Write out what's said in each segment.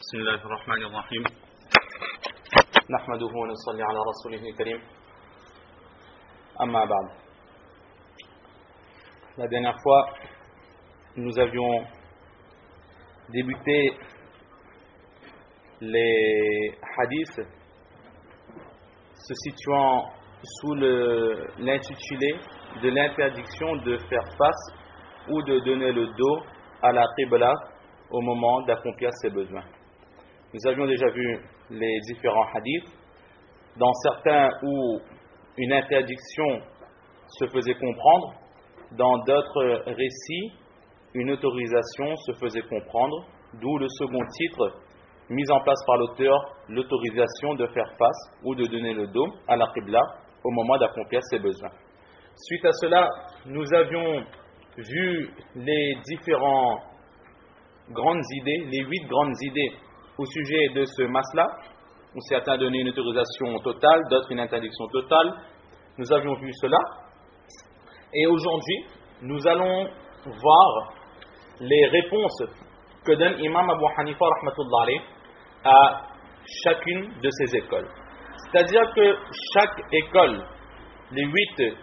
بسم الله الرحمن الرحيم نحمده ونصلي على رسوله الكريم أما بعد. La dernière fois, nous avions débuté les hadiths se situant sous l'intitulé de l'interdiction de faire face ou de donner le dos à la qibla au moment d'accomplir ses besoins. Nous avions déjà vu les différents hadiths, dans certains où une interdiction se faisait comprendre, dans d'autres récits, une autorisation se faisait comprendre, d'où le second titre mis en place par l'auteur, l'autorisation de faire face ou de donner le dos à la qibla au moment d'accomplir ses besoins. Suite à cela, nous avions vu les différentes grandes idées, les 8 grandes idées au sujet de ce masla, où certains donnaient une autorisation totale, d'autres une interdiction totale. Nous avions vu cela. Et aujourd'hui, nous allons voir les réponses que donne Imam Abu Hanifa rahmatullah alayh à chacune de ces écoles. C'est-à-dire que chaque école, les 8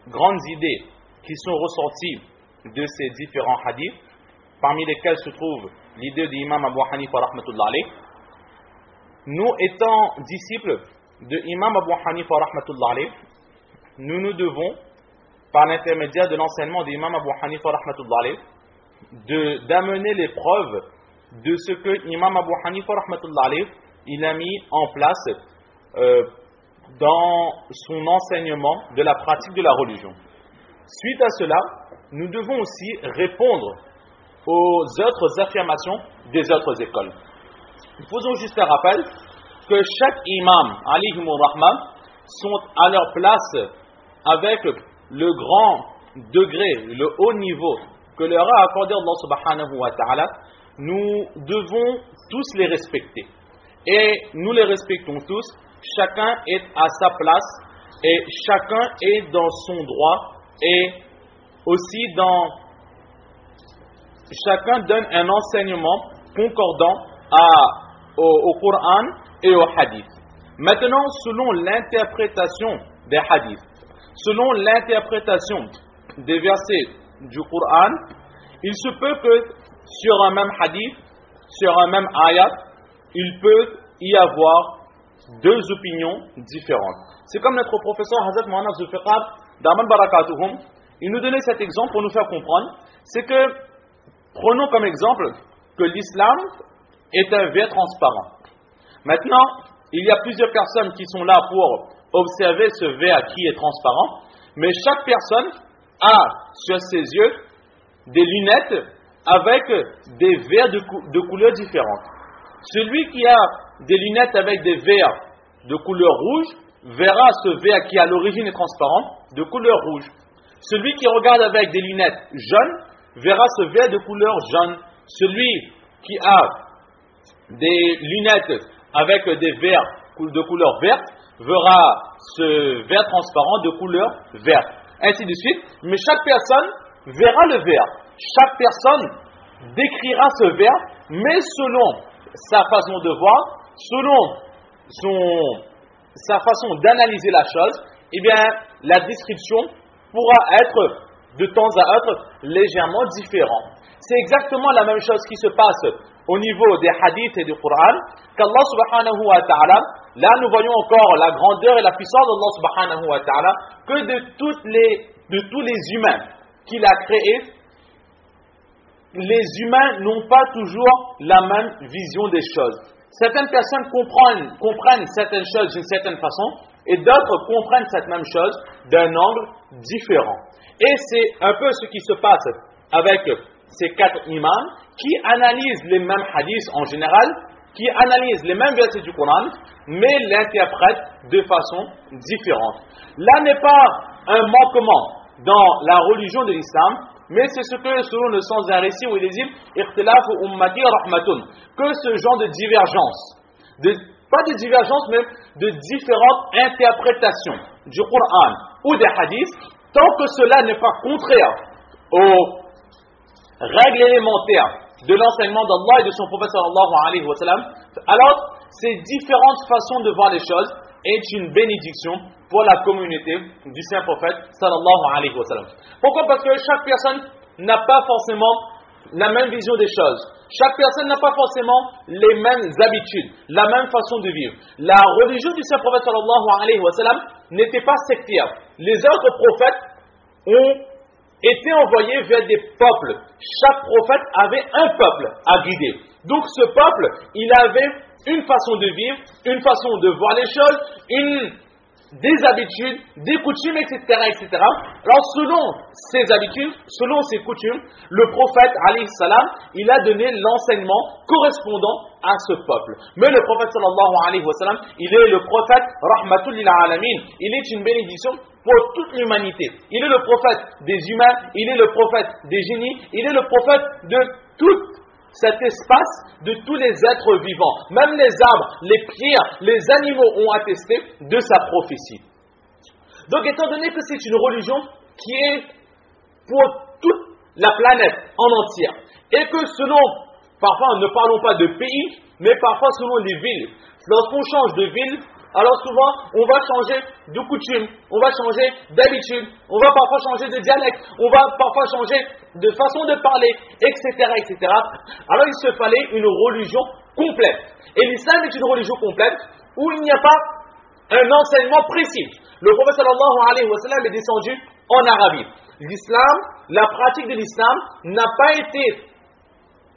grandes idées qui sont ressorties de ces différents hadiths, parmi lesquels se trouve l'idée d'Imam Abu Hanifa rahmatullah alayh, nous étant disciples de Imam Abu Hanifa rahmatullah alayh, nous devons, par l'intermédiaire de l'enseignement d'Imam Abu Hanifa rahmatullah alayh, d'amener les preuves de ce que Imam Abu Hanifa rahmatullah alayh il a mis en place dans son enseignement de la pratique de la religion. Suite à cela, nous devons aussi répondre aux autres affirmations des autres écoles. Faisons juste un rappel que chaque imam, alayhimur rahman, sont à leur place avec le grand degré, le haut niveau que leur a accordé Allah subhanahu wa ta'ala. Nous devons tous les respecter. Et nous les respectons tous. Chacun est à sa place et chacun est dans son droit et aussi chacun donne un enseignement concordant au Coran et au Hadith. Maintenant, selon l'interprétation des hadiths, selon l'interprétation des versets du Coran, il se peut que sur un même hadith, sur un même ayat, il peut y avoir 2 opinions différentes. C'est comme notre professeur Hazrat Mohamed Zulfiqar Daman Barakatuhum, il nous donnait cet exemple pour nous faire comprendre. C'est que, prenons comme exemple que l'islam est un verre transparent. Maintenant, il y a plusieurs personnes qui sont là pour observer ce verre qui est transparent, mais chaque personne a sur ses yeux des lunettes avec des verres de couleurs différentes. Celui qui a des lunettes avec des verres de couleur rouge verra ce verre qui à l'origine est transparent de couleur rouge. Celui qui regarde avec des lunettes jaunes verra ce verre de couleur jaune. Celui qui a des lunettes avec des verres de couleur verte verra ce verre transparent de couleur verte. Ainsi de suite. Mais chaque personne verra le verre. Chaque personne décrira ce verre, mais selon sa façon de voir, selon sa façon d'analyser la chose, eh bien, la description pourra être de temps à autre légèrement différente. C'est exactement la même chose qui se passe au niveau des hadiths et du Coran, qu'Allah subhanahu wa ta'ala, là nous voyons encore la grandeur et la puissance d'Allah subhanahu wa ta'ala, que de tous les humains qu'il a créés, les humains n'ont pas toujours la même vision des choses. Certaines personnes comprennent certaines choses d'une certaine façon et d'autres comprennent cette même chose d'un angle différent. Et c'est un peu ce qui se passe avec ces 4 imams qui analysent les mêmes hadiths en général, qui analysent les mêmes versets du Coran, mais l'interprètent de façon différente. Là n'est pas un manquement dans la religion de l'islam, mais c'est ce que, selon le sens d'un récit où il est dit Ikhtilafu ummati rahmatun, que ce genre de divergence, pas de divergence, mais de différentes interprétations du Coran ou des hadiths, tant que cela n'est pas contraire aux règles élémentaires de l'enseignement d'Allah et de son prophète sallallahu alayhi wa sallam, alors ces différentes façons de voir les choses est une bénédiction pour la communauté du saint prophète sallallahu alayhi wa sallam. Pourquoi? Parce que chaque personne n'a pas forcément la même vision des choses. Chaque personne n'a pas forcément les mêmes habitudes, la même façon de vivre. La religion du saint prophète sallallahu alayhi wa sallam n'était pas sectaire. Les autres prophètes ont été envoyés vers des peuples. Chaque prophète avait un peuple à guider. Donc ce peuple, il avait une façon de vivre, une façon de voir les choses, des habitudes, des coutumes, etc., etc. Alors selon ces habitudes, selon ces coutumes, le prophète, alayhi salam, il a donné l'enseignement correspondant à ce peuple. Mais le prophète, sallallahu alayhi wa sallam, il est le prophète, rahmatul lil alamin. Il est une bénédiction pour toute l'humanité. Il est le prophète des humains, il est le prophète des génies, il est le prophète de tout cet espace, de tous les êtres vivants. Même les arbres, les pierres, les animaux ont attesté de sa prophétie. Donc étant donné que c'est une religion qui est pour toute la planète en entière, et que selon, parfois ne parlons pas de pays, mais parfois selon les villes, lorsqu'on change de ville, alors souvent on va changer de coutume, on va changer d'habitude, on va parfois changer de dialecte, on va parfois changer de façon de parler, etc., etc. Alors il se fallait une religion complète. Et l'islam est une religion complète où il n'y a pas un enseignement précis. Le prophète sallallahu alayhi wa sallam est descendu en Arabie. L'islam, la pratique de l'islam n'a pas été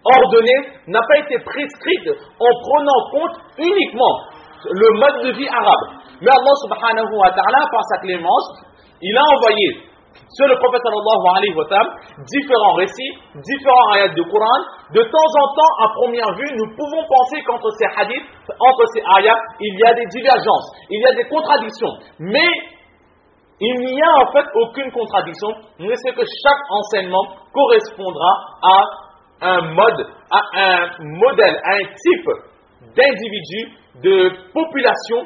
ordonnée, n'a pas été prescrite en prenant en compte uniquement le mode de vie arabe. Mais Allah subhanahu wa ta'ala, par sa clémence, il a envoyé sur le prophète sallallahu alayhi wa sallam différents récits, différents ayats du Coran. De temps en temps, à première vue, nous pouvons penser qu'entre ces hadiths, entre ces ayats, il y a des divergences, il y a des contradictions. Mais il n'y a en fait aucune contradiction, mais c'est que chaque enseignement correspondra à un mode, à un modèle, à un type d'individu, de population,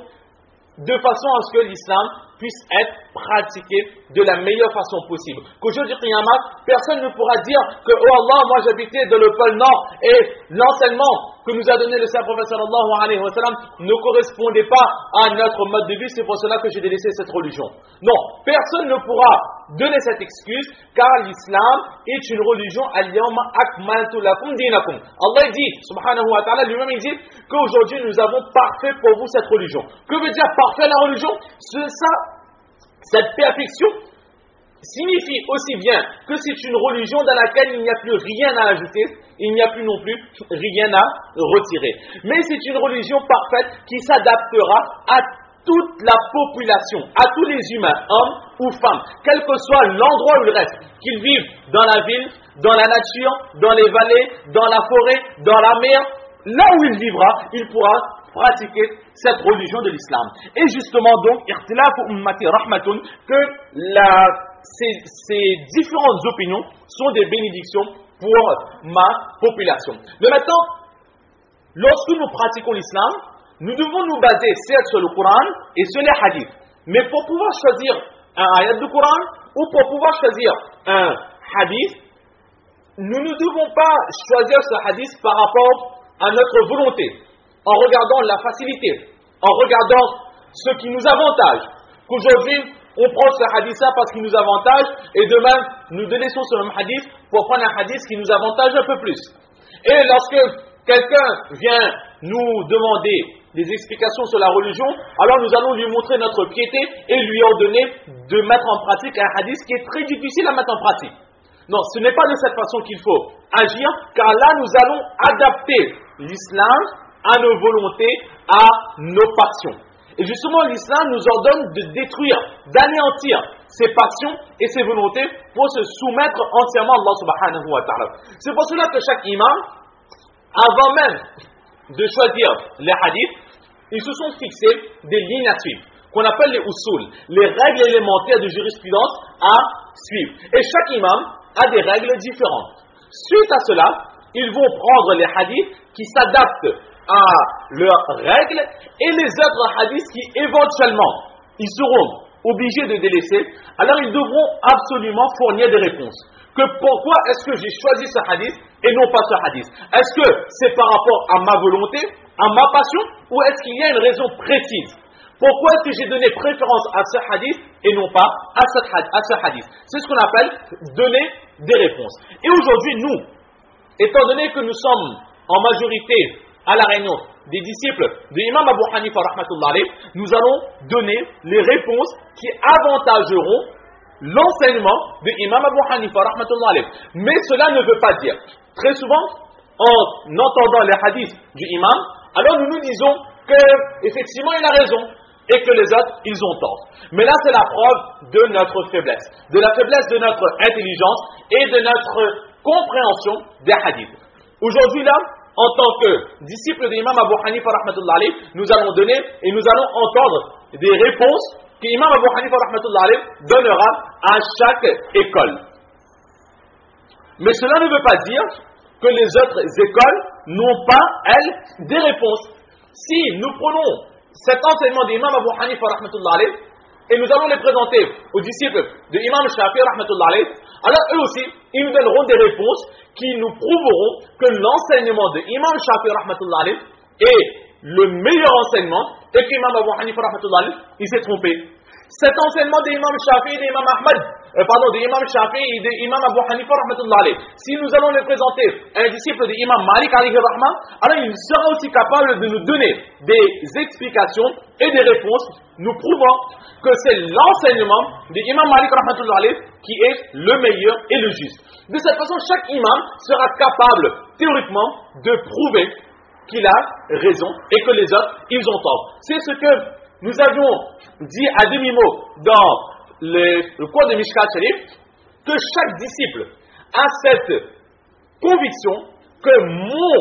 de façon à ce que l'islam puisse être pratiqué de la meilleure façon possible. Qu'au jour du Qiyamah, personne ne pourra dire que oh Allah, moi j'habitais dans le pôle Nord et l'enseignement que nous a donné le saint prophète sallallahu alayhi wa sallam ne correspondait pas à notre mode de vie, c'est pour cela que j'ai délaissé cette religion. Non, personne ne pourra donner cette excuse car l'islam est une religion al-yawma akmaltu lakum dinakum. Allah dit, subhanahu wa ta'ala, lui-même il dit qu'aujourd'hui nous avons parfait pour vous cette religion. Que veut dire parfait la religion? Cette perfection signifie aussi bien que c'est une religion dans laquelle il n'y a plus rien à ajouter, il n'y a plus non plus rien à retirer. Mais c'est une religion parfaite qui s'adaptera à toute la population, à tous les humains, hommes ou femmes, quel que soit l'endroit où ils restent, qu'ils vivent dans la ville, dans la nature, dans les vallées, dans la forêt, dans la mer, là où il vivra, il pourra pratiquer cette religion de l'islam. Et justement donc, ikhtilafu ummati rahmatun, que ces différentes opinions sont des bénédictions pour ma population. Mais maintenant, lorsque nous pratiquons l'islam, nous devons nous baser certes sur le Coran et sur les hadiths. Mais pour pouvoir choisir un ayat du Coran ou pour pouvoir choisir un hadith, nous ne devons pas choisir ce hadith par rapport à notre volonté, en regardant la facilité, en regardant ce qui nous avantage. Qu'aujourd'hui, on prend ce hadith-là parce qu'il nous avantage, et demain, nous délaissons ce même hadith pour prendre un hadith qui nous avantage un peu plus. Et lorsque quelqu'un vient nous demander des explications sur la religion, alors nous allons lui montrer notre piété et lui ordonner de mettre en pratique un hadith qui est très difficile à mettre en pratique. Non, ce n'est pas de cette façon qu'il faut agir, car là, nous allons adapter l'islam à nos volontés, à nos passions. Et justement, l'islam nous ordonne de détruire, d'anéantir ses passions et ses volontés pour se soumettre entièrement à Allah subhanahu wa ta'ala. C'est pour cela que chaque imam, avant même de choisir les hadiths, ils se sont fixés des lignes à suivre, qu'on appelle les usul, les règles élémentaires de jurisprudence à suivre. Et chaque imam a des règles différentes. Suite à cela, ils vont prendre les hadiths qui s'adaptent à leurs règles et les autres hadiths qui éventuellement ils seront obligés de délaisser, alors ils devront absolument fournir des réponses. Que pourquoi est-ce que j'ai choisi ce hadith et non pas ce hadith? Est-ce que c'est par rapport à ma volonté, à ma passion, ou est-ce qu'il y a une raison précise? Pourquoi est-ce que j'ai donné préférence à ce hadith et non pas à ce hadith? C'est ce qu'on appelle donner des réponses. Et aujourd'hui, nous, étant donné que nous sommes en majorité à la réunion des disciples de l'imam Abu Hanifa rahmatullah alayh, nous allons donner les réponses qui avantageront l'enseignement de l'imam Abu Hanifa rahmatullah alayh. Mais cela ne veut pas dire, très souvent, en entendant les hadiths du imam, alors nous nous disons que effectivement il a raison et que les autres ils ont tort. Mais là c'est la preuve de notre faiblesse, de la faiblesse de notre intelligence et de notre compréhension des hadiths. Aujourd'hui là, en tant que disciple de l'imam Abu Hanifa rahmatullah alayh, nous allons donner et nous allons entendre des réponses que l'imam Abu Hanifa rahmatullah alayh donnera à chaque école. Mais cela ne veut pas dire que les autres écoles n'ont pas, elles, des réponses. Si nous prenons cet enseignement de l'imam Abu Hanifa rahmatullah alayh et nous allons les présenter aux disciples de l'imam Shafi'i rahmatullah alayh, alors eux aussi, ils nous donneront des réponses qui nous prouveront que l'enseignement de l'imam Shafi'i rahmatullah alayh est le meilleur enseignement et que l'imam Abu Hanifa rahmatullah alayh, il s'est trompé. Cet enseignement de l'imam Shafi'i et de l'imam de l'imam Shafi'i et de l'imam Abu Hanifa rahmatullah alayh, si nous allons les présenter à un disciple de l'imam Malik alayhi rahma, alors il sera aussi capable de nous donner des explications et des réponses nous prouvant que c'est l'enseignement de l'imam Malik rahmatullah alayh qui est le meilleur et le juste. De cette façon, chaque imam sera capable théoriquement de prouver qu'il a raison et que les autres ils ont tort. C'est ce que nous avions dit à demi-mot dans le cours de Mishkat Sharif, que chaque disciple a cette conviction que mon